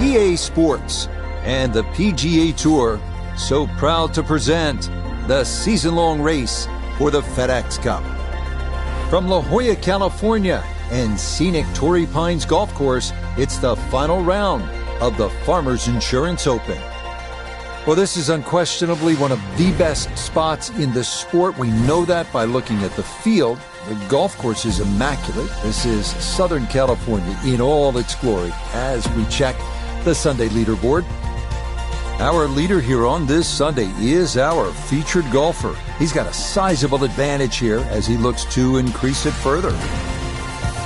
EA Sports, and the PGA Tour so proud to present the season-long race for the FedEx Cup. From La Jolla, California, and scenic Torrey Pines Golf Course, it's the final round of the Farmers Insurance Open. Well, this is unquestionably one of the best spots in the sport. We know that by looking at the field. The golf course is immaculate. This is Southern California in all its glory as we check the Sunday leaderboard. Our leader here on this Sunday is our featured golfer. He's got a sizable advantage here as he looks to increase it further.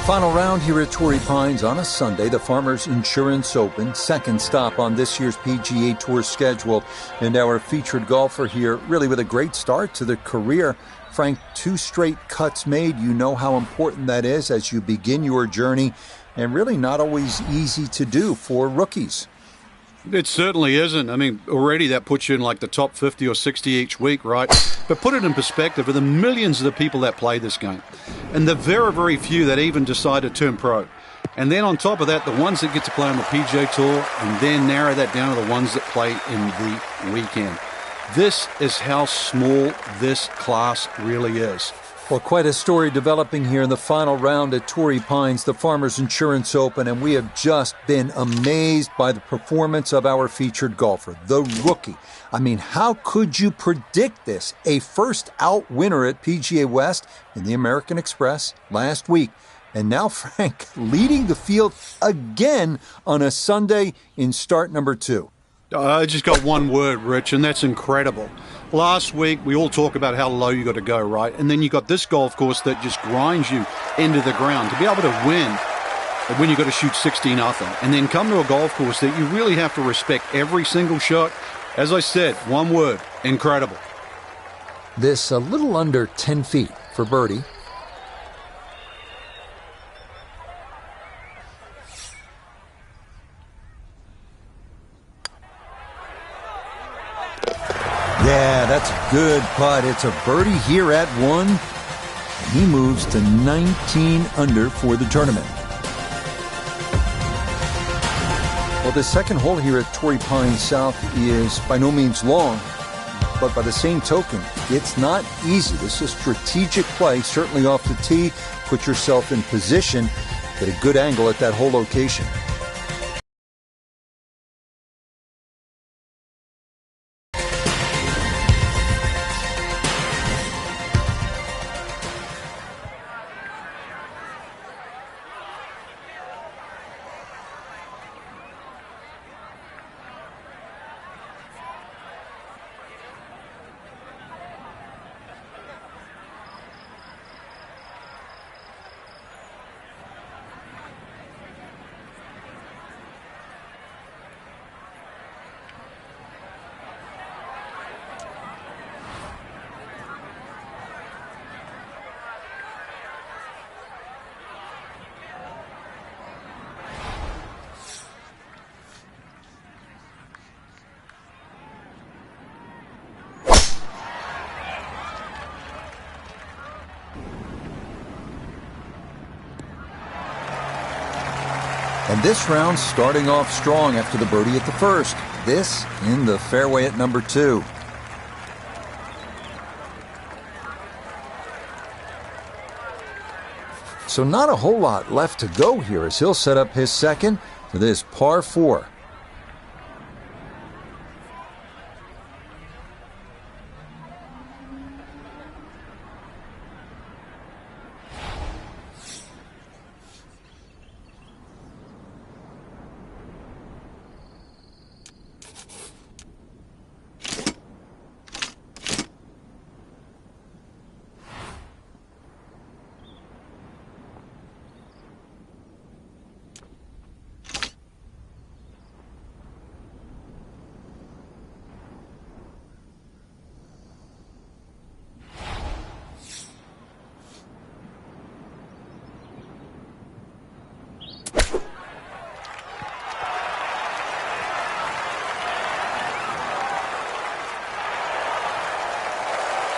Final round here at Torrey Pines on a Sunday, the Farmers Insurance Open, second stop on this year's PGA Tour schedule. And our featured golfer here, really with a great start to the career. Frank, 2 straight cuts made. You know how important that is as you begin your journey, and really not always easy to do for rookies. It certainly isn't. I mean, already that puts you in like the top 50 or 60 each week, right? But put it in perspective, for the millions of the people that play this game, and the very, very few that even decide to turn pro. And then on top of that, the ones that get to play on the PGA Tour, and then narrow that down to the ones that play in the weekend. This is how small this class really is. Well, quite a story developing here in the final round at Torrey Pines, the Farmers Insurance Open, and we have just been amazed by the performance of our featured golfer, the rookie. I mean, how could you predict this? A first-out winner at PGA West in the American Express last week. And now Frank leading the field again on a Sunday in start number 2. I just got one word, Rich, and that's incredible. Last week, we all talk about how low you got to go, right? And then you got this golf course that just grinds you into the ground. To be able to win, when you got to shoot 60-0, and then come to a golf course that you really have to respect every single shot. As I said, one word, incredible. This a little under 10 feet for birdie. Yeah, that's a good putt. It's a birdie here at 1. He moves to 19 under for the tournament. Well, the second hole here at Torrey Pines South is by no means long, but by the same token, it's not easy. This is strategic play, certainly off the tee. Put yourself in position, get a good angle at that hole location. And this round starting off strong after the birdie at the first. This in the fairway at number 2. So not a whole lot left to go here as he'll set up his second for this par 4.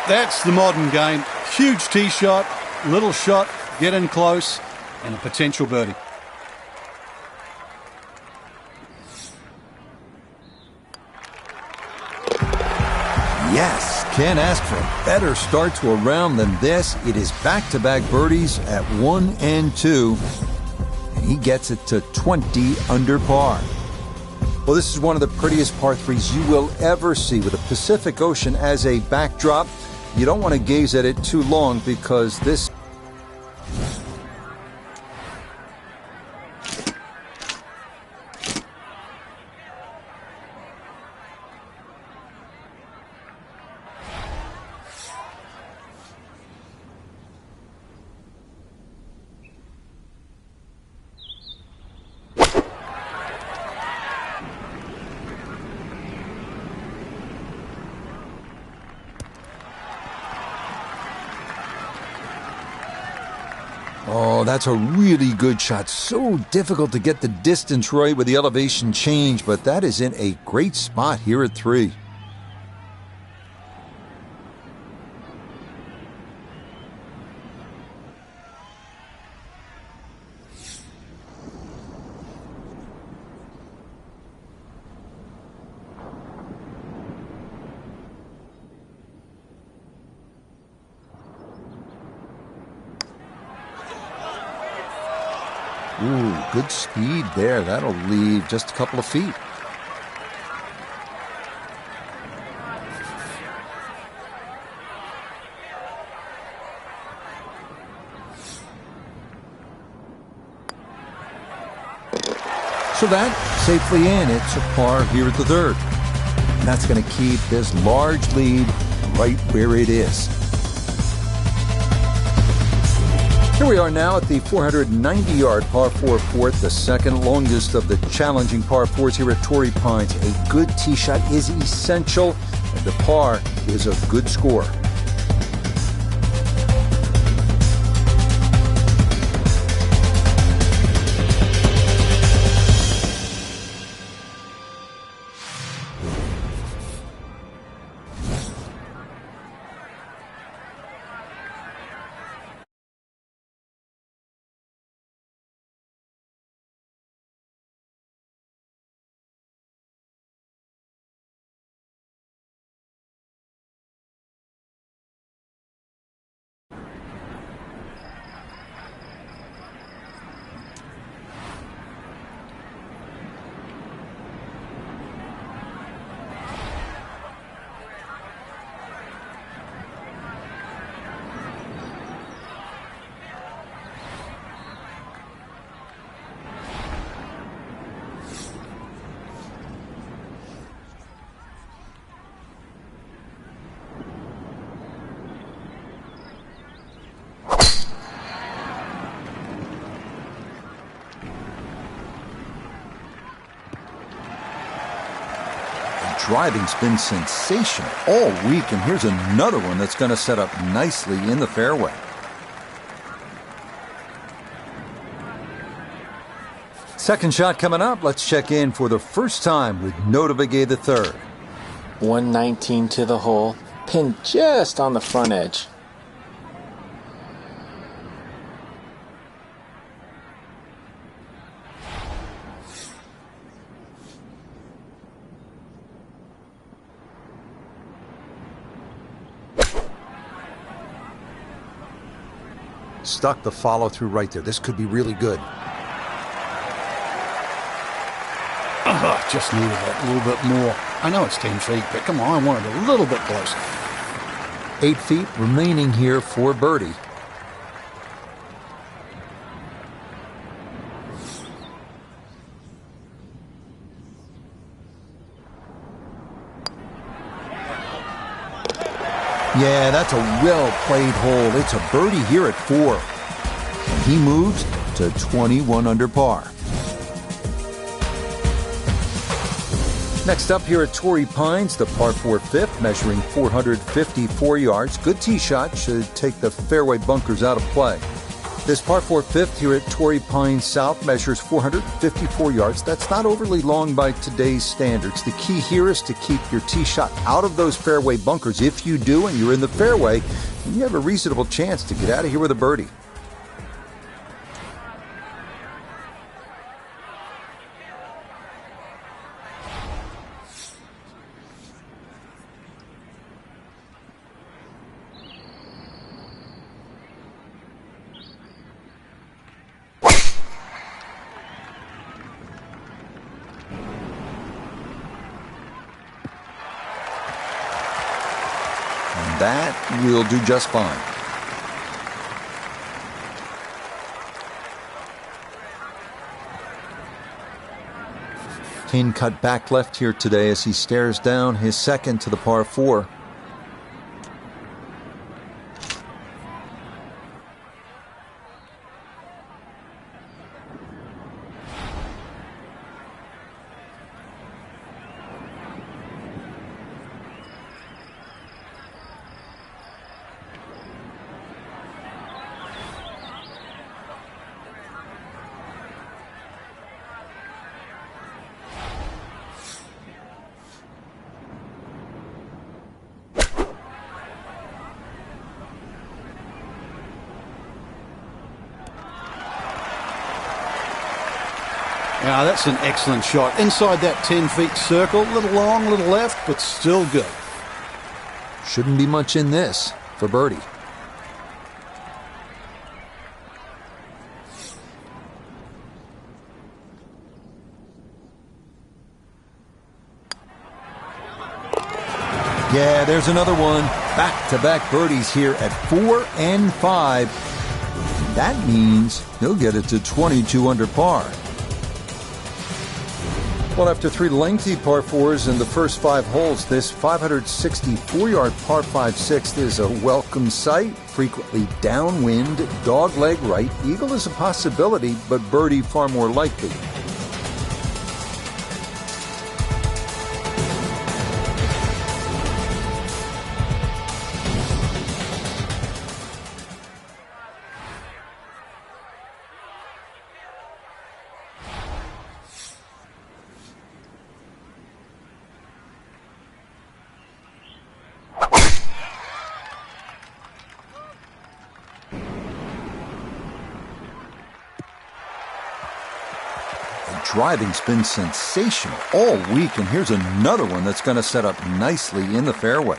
That's the modern game. Huge tee shot, little shot, get in close, and a potential birdie. Yes, can't ask for a better start to a round than this. It is back-to-back birdies at 1 and 2. And he gets it to 20 under par. Well, this is one of the prettiest par threes you will ever see with the Pacific Ocean as a backdrop. You don't want to gaze at it too long because this... Oh, that's a really good shot. So difficult to get the distance right with the elevation change, but that is in a great spot here at 3. Ooh, good speed there. That'll leave just a couple of feet. So that safely in. It's a par here at the 3rd. And that's going to keep this large lead right where it is. Here we are now at the 490-yard par 4 fourth, the second longest of the challenging par 4s here at Torrey Pines. A good tee shot is essential, and the par is a good score. Driving's been sensational all week, and here's another one that's going to set up nicely in the fairway. Second shot coming up. Let's check in for the first time with Notavigay the 3rd. 119 to the hole, pinned just on the front edge. Stuck the follow through right there. This could be really good. Just needed that a little bit more. I know it's 10 feet, but come on, I want it a little bit closer. 8 feet remaining here for birdie. Yeah, that's a well-played hole. It's a birdie here at 4. And he moves to 21 under par. Next up here at Torrey Pines, the par 4 fifth, measuring 454 yards. Good tee shot, should take the fairway bunkers out of play. This par 4 fifth here at Torrey Pines South measures 454 yards. That's not overly long by today's standards. The key here is to keep your tee shot out of those fairway bunkers. If you do and you're in the fairway, you have a reasonable chance to get out of here with a birdie. that will do just fine. Kane cut back left here today as he stares down his second to the par 4. Now that's an excellent shot. Inside that 10 feet circle, little long, little left, but still good. Shouldn't be much in this for birdie. Yeah, there's another one. Back-to-back birdies here at 4 and 5. That means he'll get it to 22 under par. Well, after 3 lengthy par 4s in the first 5 holes, this 564-yard par 5/6 is a welcome sight. Frequently downwind, dogleg right. Eagle is a possibility, but birdie far more likely. Driving's been sensational all week, and here's another one that's going to set up nicely in the fairway.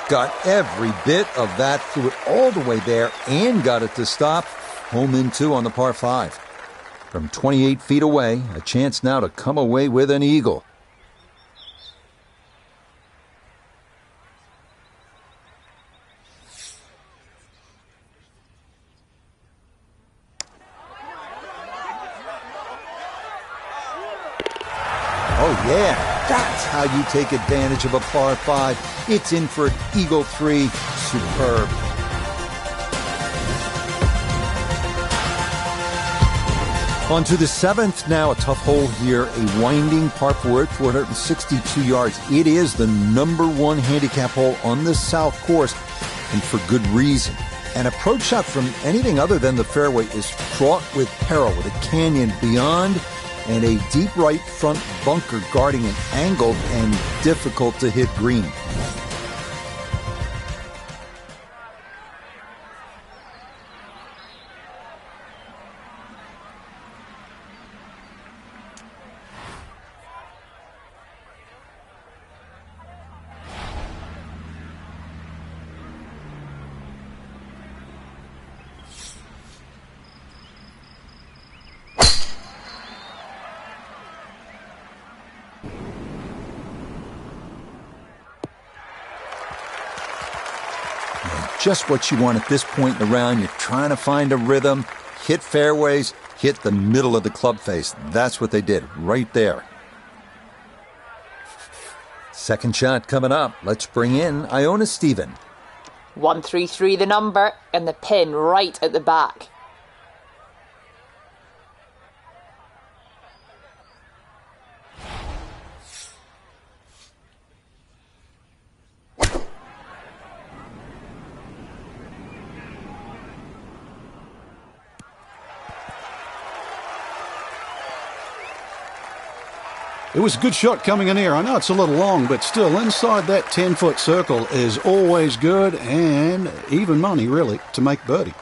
Got every bit of that, flew it all the way there, and got it to stop. Home in 2 on the par 5. From 28 feet away, a chance now to come away with an eagle. Oh yeah, that's how you take advantage of a par 5. It's in for an eagle 3. Superb. On to the 7th now, a tough hole here, a winding par 4 at 462 yards. It is the number 1 handicap hole on the South Course, and for good reason. An approach shot from anything other than the fairway is fraught with peril, with a canyon beyond and a deep right front bunker guarding an angled and difficult to hit green. just what you want at this point in the round. You're trying to find a rhythm, hit fairways, hit the middle of the club face. That's what they did right there. Second shot coming up. Let's bring in Iona Stephen. 133 the number, and the pin right at the back. It was a good shot coming in here. I know it's a little long, but still inside that 10-foot circle is always good and even money, really, to make birdie.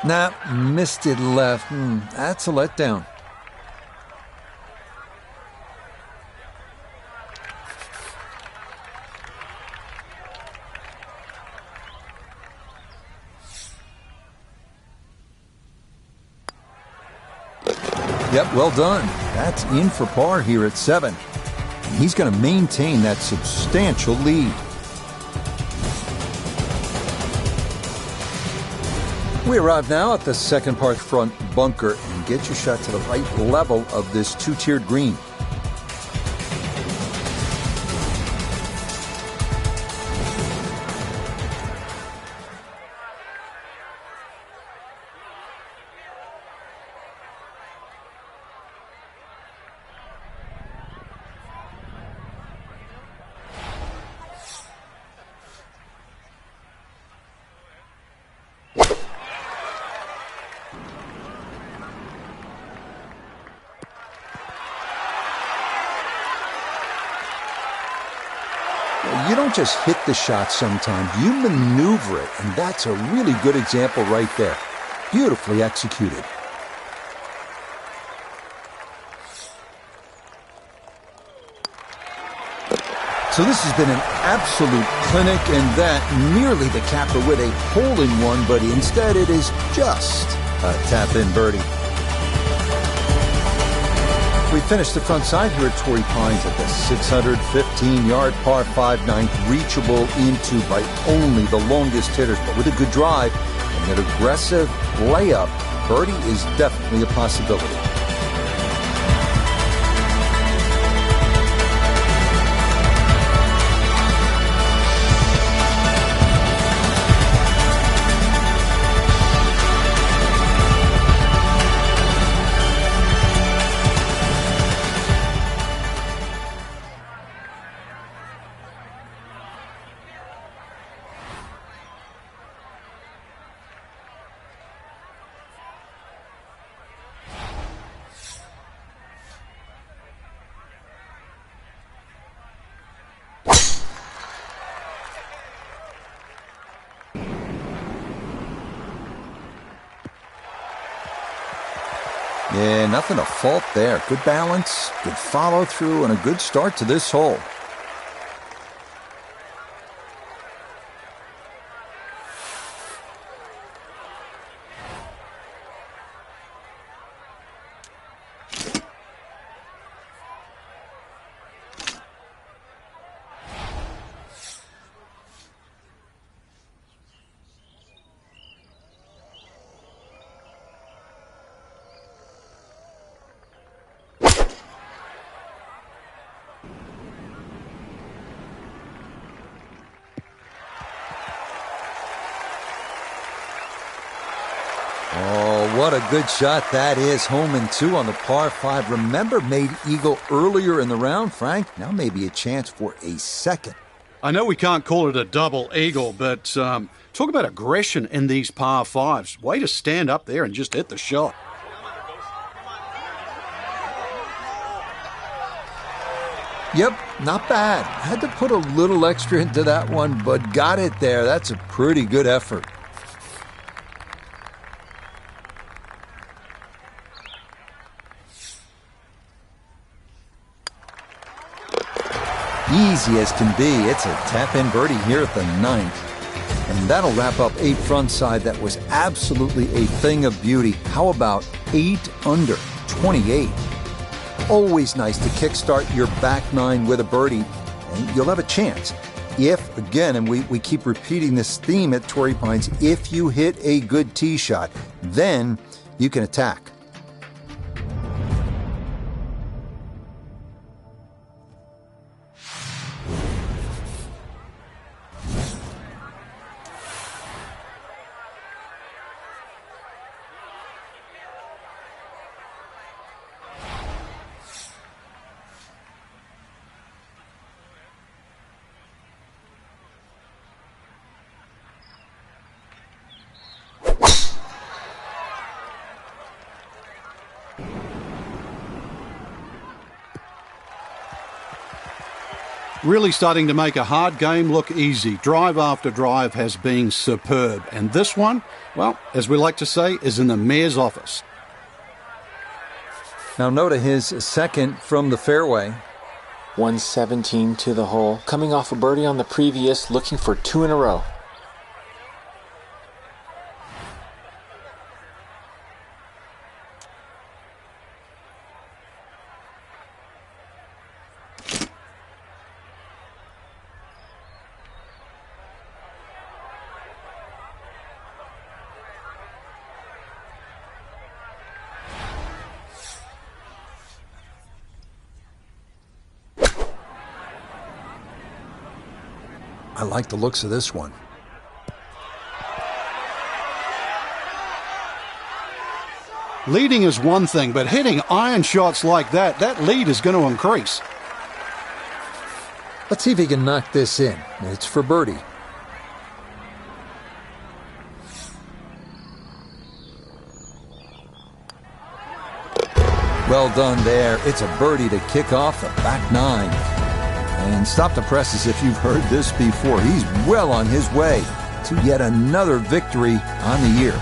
Nah, missed it left. That's a letdown. Yep, well done. That's in for par here at 7. And he's going to maintain that substantial lead. We arrive now at the second par front bunker and get your shot to the right level of this two-tiered green. You don't just hit the shot sometimes, you maneuver it, and that's a really good example right there. Beautifully executed. So this has been an absolute clinic, and that nearly the capper with a hole-in-one, but instead it is just a tap-in birdie. We finished the front side here at Torrey Pines at the 615-yard par 5 ninth, reachable into by only the longest hitters, but with a good drive and an aggressive layup, birdie is definitely a possibility. Yeah, nothing to fault there. Good balance, good follow through, and a good start to this hole. Oh, what a good shot that is. Home and 2 on the par 5. Remember, made eagle earlier in the round, Frank. Now maybe a chance for a second. I know we can't call it a double eagle, but talk about aggression in these par 5s. Way to stand up there and just hit the shot. Yep, not bad. Had to put a little extra into that one, but got it there. That's a pretty good effort. Easy as can be. It's a tap-in birdie here at the 9th. And that'll wrap up 8 front side. That was absolutely a thing of beauty. How about 8 under? 28. Always nice to kickstart your back nine with a birdie, and you'll have a chance. If, again, and we keep repeating this theme at Torrey Pines, if you hit a good tee shot, then you can attack. Really starting to make a hard game look easy. Drive after drive has been superb. And this one, well, as we like to say, is in the mayor's office. Now Noda, his second from the fairway. 117 to the hole. Coming off a birdie on the previous, looking for 2 in a row. I like the looks of this one. Leading is one thing, but hitting iron shots like that lead is going to increase. Let's see if he can knock this in. It's for birdie. Well done there. It's a birdie to kick off the back nine. And stop the presses if you've heard this before. He's well on his way to yet another victory on the year.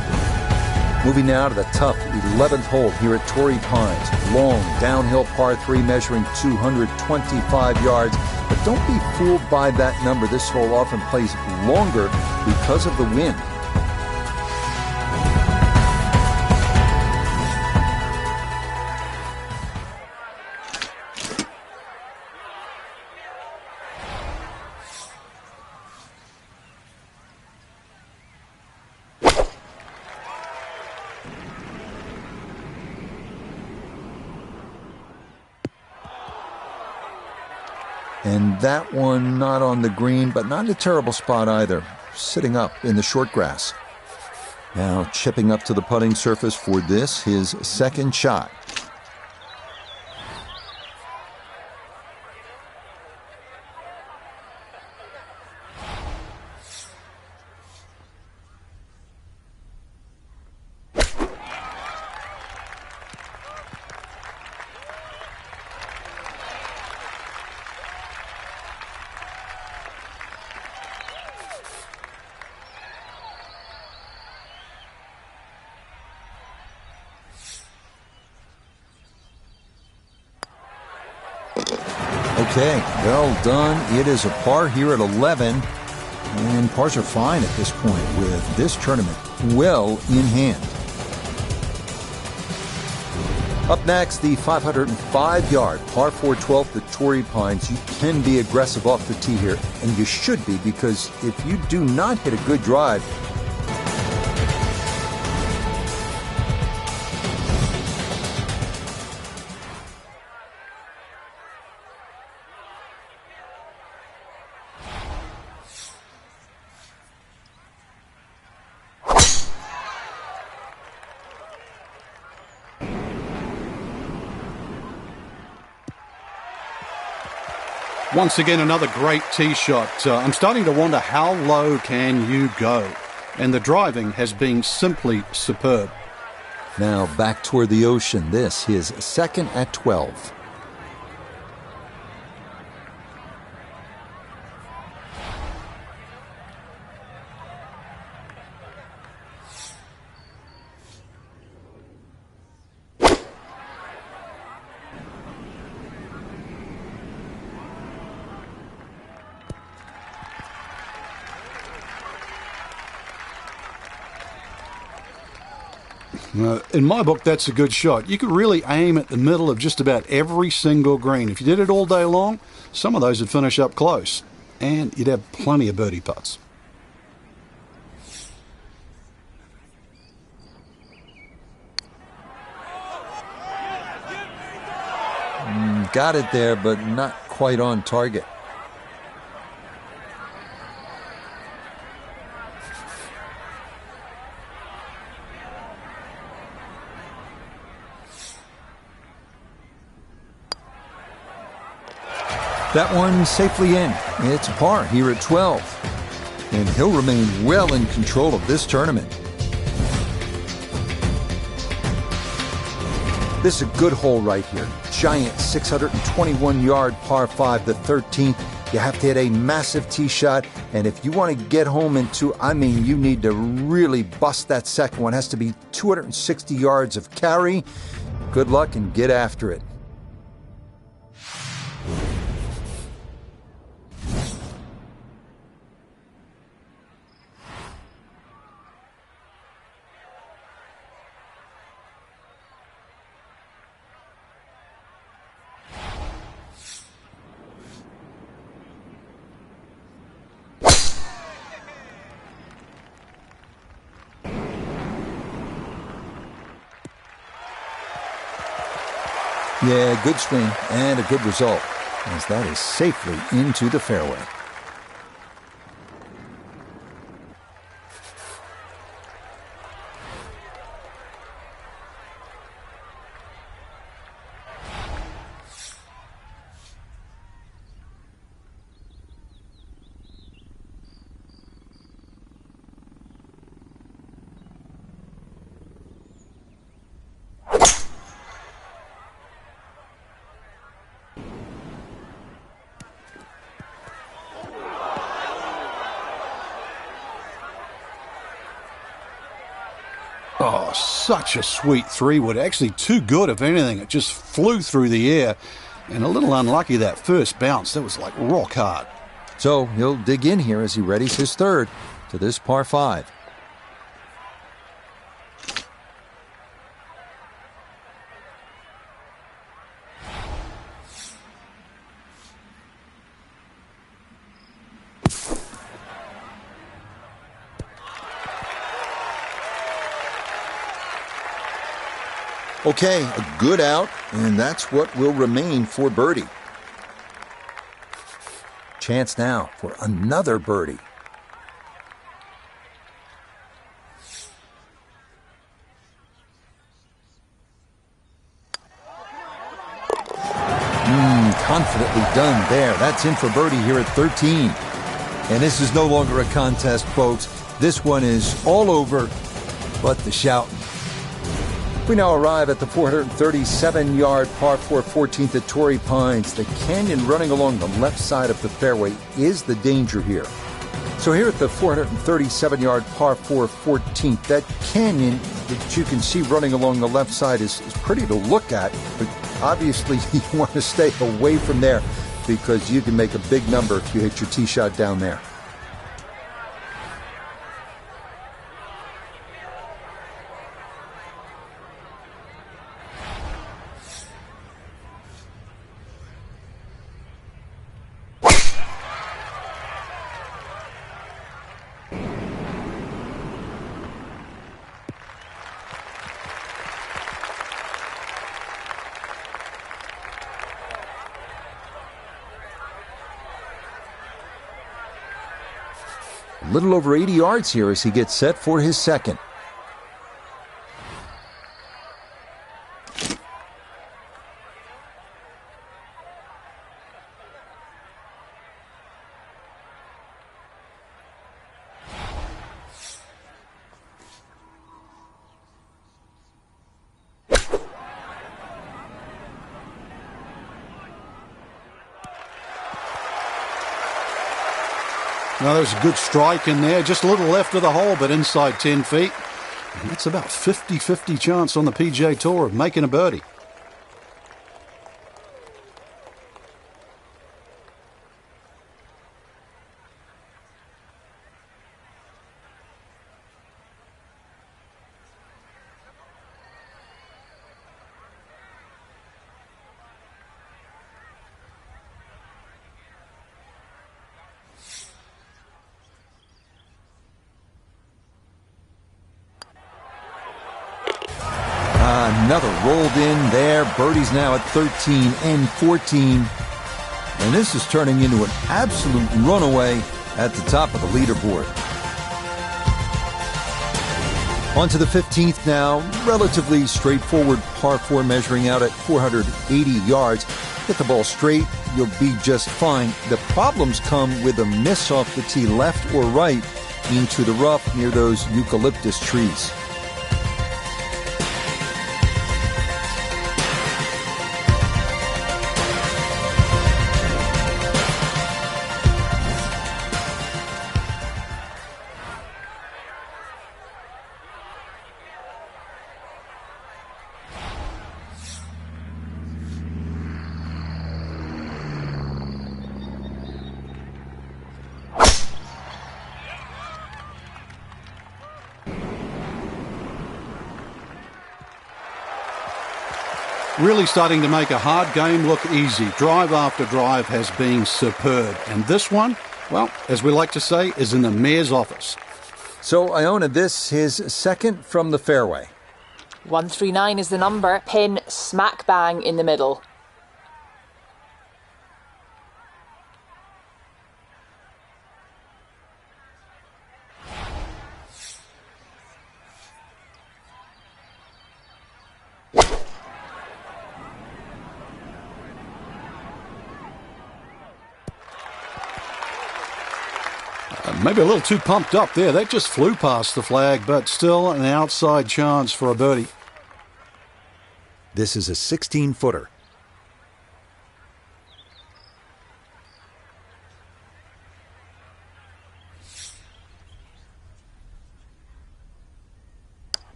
Moving now to the tough 11th hole here at Torrey Pines. Long downhill par 3 measuring 225 yards. But don't be fooled by that number. This hole often plays longer because of the wind. And that one not on the green, but not in a terrible spot either. Sitting up in the short grass. Now chipping up to the putting surface for this, his second shot. Okay, well done. It is a par here at 11. And pars are fine at this point with this tournament well in hand. Up next, the 505-yard par 4 12th at Torrey Pines. You can be aggressive off the tee here, and you should be, because if you do not hit a good drive, once again, another great tee shot. I'm starting to wonder, how low can you go? And the driving has been simply superb. now back toward the ocean. This, his second at 12. In my book, that's a good shot. You could really aim at the middle of just about every single green. If you did it all day long, some of those would finish up close, and you'd have plenty of birdie putts. Got it there, but not quite on target. That one safely in. It's a par here at 12. And he'll remain well in control of this tournament. This is a good hole right here. Giant 621-yard par 5, the 13th. You have to hit a massive tee shot. And if you want to get home you need to really bust that second one. It has to be 260 yards of carry. Good luck and get after it. Yeah, good swing and a good result, as that is safely into the fairway. Oh, such a sweet 3-wood. Actually too good, if anything. It just flew through the air. And a little unlucky that first bounce. That was like rock hard. So he'll dig in here as he readies his third to this par 5. Okay, a good out, and that's what will remain for birdie. Chance now for another birdie. Confidently done there. That's in for birdie here at 13. And this is no longer a contest, folks. This one is all over but the shouting. We now arrive at the 437-yard par 4 14th at Torrey Pines. The canyon running along the left side of the fairway is the danger here. So here at the 437-yard par 4 14th, that canyon that you can see running along the left side is pretty to look at, but obviously you want to stay away from there because you can make a big number if you hit your tee shot down there. A little over 80 yards here as he gets set for his second. Now, there's a good strike in there, just a little left of the hole, but inside 10 feet. And that's about 50-50 chance on the PGA Tour of making a birdie. Another rolled in there. Birdie's now at 13 and 14. And this is turning into an absolute runaway at the top of the leaderboard. On to the 15th now. Relatively straightforward par 4 measuring out at 480 yards. Hit the ball straight, you'll be just fine. The problems come with a miss off the tee left or right into the rough near those eucalyptus trees. Really starting to make a hard game look easy. Drive after drive has been superb. And this one, well, as we like to say, is in the mayor's office. So Iona, this his second from the fairway. 139 is the number. Pin smack bang in the middle. Maybe a little too pumped up there. That just flew past the flag, but still an outside chance for a birdie. This is a 16-footer.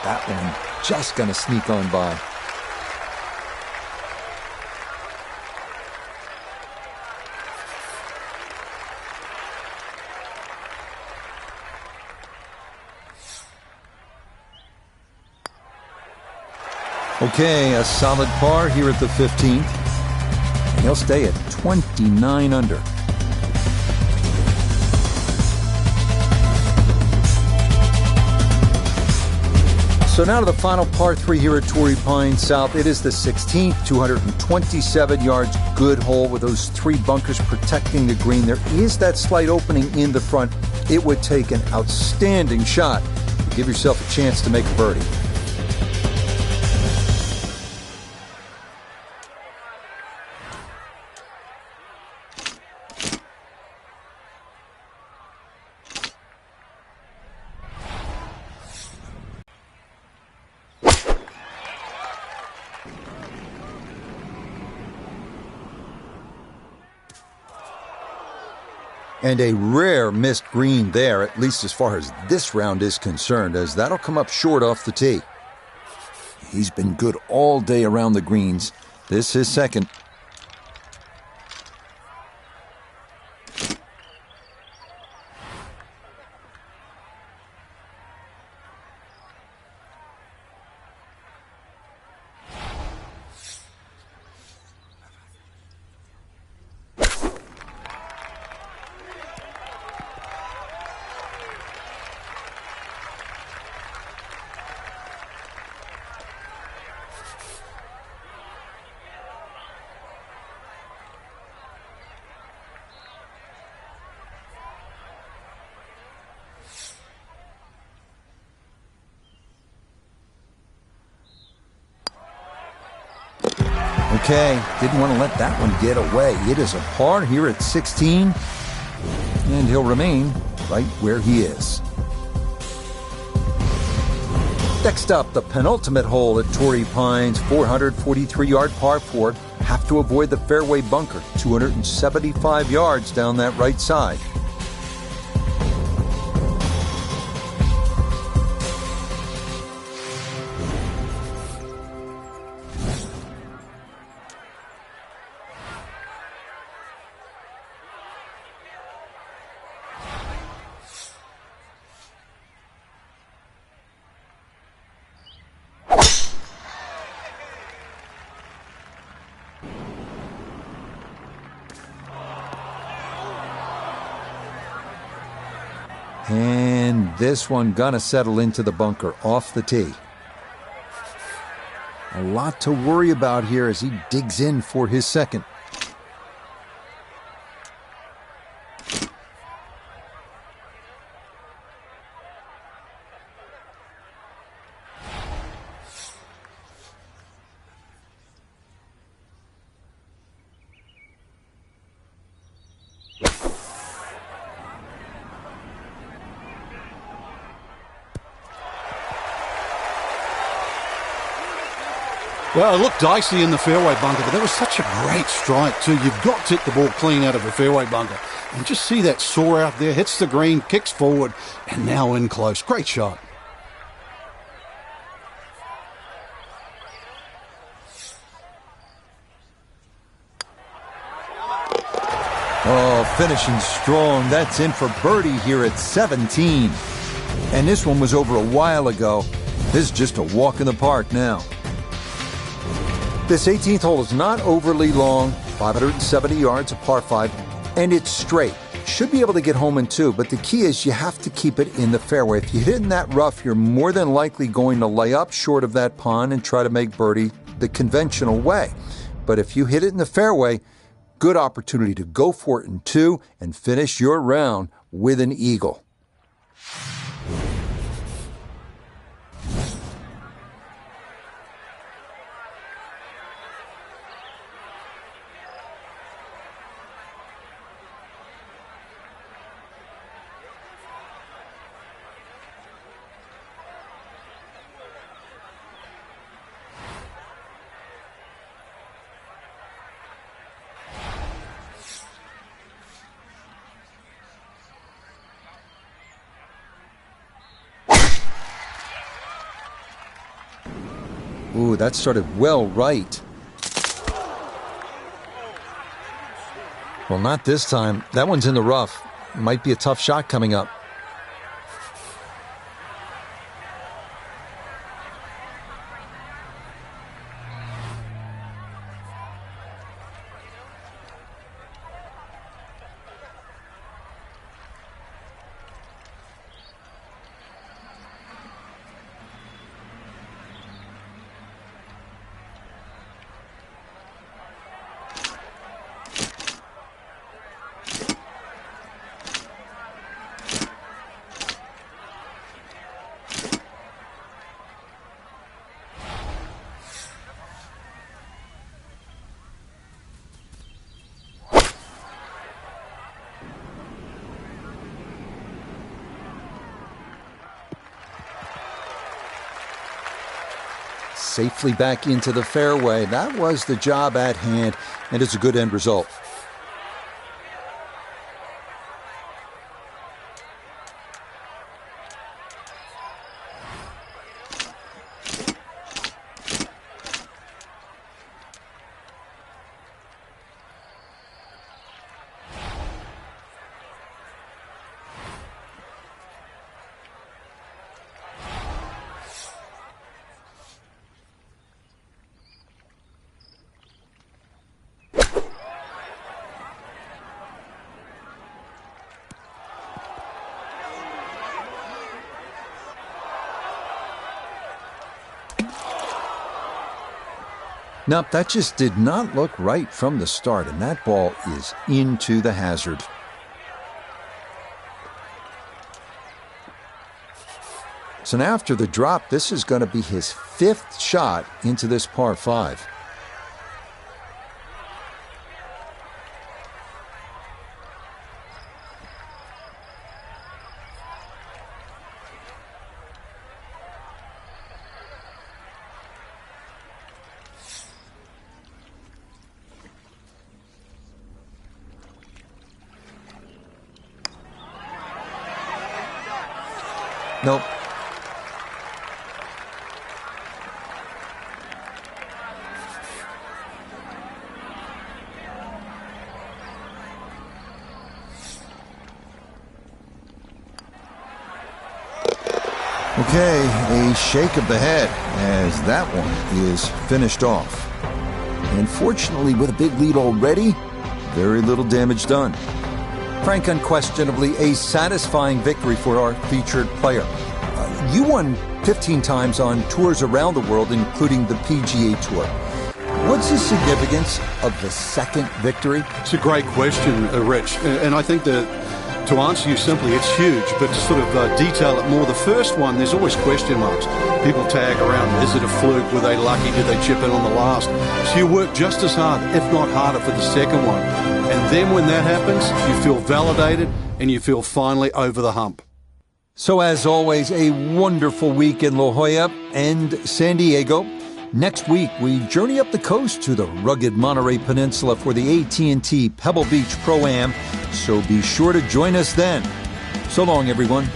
That one just going to sneak on by. Okay, a solid par here at the 15th. And he'll stay at 29 under. So now to the final par 3 here at Torrey Pines South. It is the 16th, 227 yards, good hole with those 3 bunkers protecting the green. There is that slight opening in the front. It would take an outstanding shot to give yourself a chance to make a birdie. And a rare missed green there, at least as far as this round is concerned, as that'll come up short off the tee. He's been good all day around the greens. This is second. Okay, didn't want to let that one get away. It is a par here at 16, and he'll remain right where he is. Next up, the penultimate hole at Torrey Pines, 443-yard par 4. Have to avoid the fairway bunker, 275 yards down that right side. And And this one gonna settle into the bunker off the tee. A lot to worry about here as he digs in for his second. Well, it looked dicey in the fairway bunker, but that was such a great strike too. You've got to hit the ball clean out of a fairway bunker. And just see that saw out there, hits the green, kicks forward, and now in close. Great shot. Oh, finishing strong. That's in for birdie here at 17. And this one was over a while ago. This is just a walk in the park now. This 18th hole is not overly long, 570 yards, a par 5, and it's straight. Should be able to get home in two, but the key is you have to keep it in the fairway. If you hit in that rough, you're more than likely going to lay up short of that pond and try to make birdie the conventional way. But if you hit it in the fairway, good opportunity to go for it in two and finish your round with an eagle. Ooh, that started well right. Well, not this time. That one's in the rough. Might be a tough shot coming up. Safely back into the fairway. That was the job at hand, and it's a good end result. Nope, that just did not look right from the start, and that ball is into the hazard. So now after the drop, this is going to be his fifth shot into this par 5. Nope. Okay, a shake of the head as that one is finished off. And fortunately, with a big lead already, very little damage done. Frank, unquestionably a satisfying victory for our featured player. You won 15 times on tours around the world, including the PGA Tour. What's the significance of the second victory? It's a great question, Rich, and I think that to answer you simply, it's huge, but to sort of detail it more, the first one, there's always question marks. People tag around, is it a fluke? Were they lucky? Did they chip in on the last? So you work just as hard, if not harder, for the second one. And then when that happens, you feel validated and you feel finally over the hump. So as always, a wonderful week in La Jolla and San Diego. Next week, we journey up the coast to the rugged Monterey Peninsula for the AT&T Pebble Beach Pro-Am, so be sure to join us then. So long, everyone.